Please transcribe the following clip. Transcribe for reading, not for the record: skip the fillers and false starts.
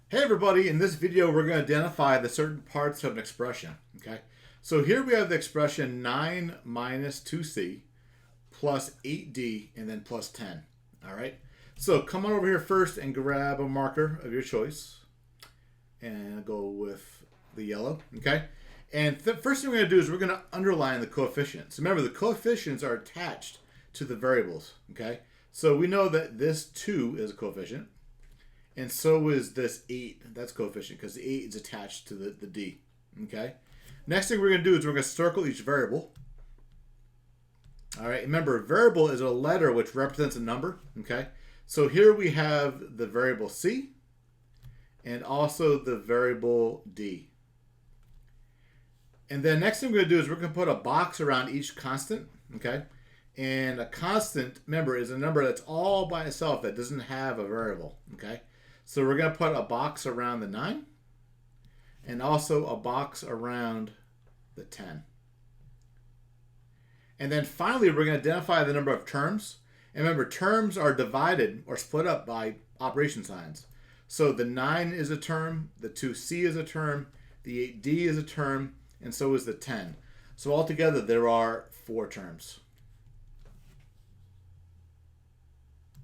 Hey everybody, in this video we're going to identify the certain parts of an expression, okay? So here we have the expression 9 minus 2c plus 8d and then plus 10, all right? So come on over here first and grab a marker of your choice and go with the yellow, okay? And the first thing we're going to do is we're going to underline the coefficients. Remember, the coefficients are attached to the variables, okay? So we know that this 2 is a coefficient. And so is this 8. That's coefficient because the 8 is attached to the d. Okay. Next thing we're going to do is we're going to circle each variable. All right. Remember, variable is a letter which represents a number. Okay. So here we have the variable c and also the variable d. And then next thing we're going to do is we're going to put a box around each constant. Okay. And a constant, remember, is a number that's all by itself that doesn't have a variable. Okay. So we're going to put a box around the 9 and also a box around the 10. And then finally, we're going to identify the number of terms. And remember, terms are divided or split up by operation signs. So the 9 is a term, the 2c is a term, the 8d is a term, and so is the 10. So altogether, there are 4 terms.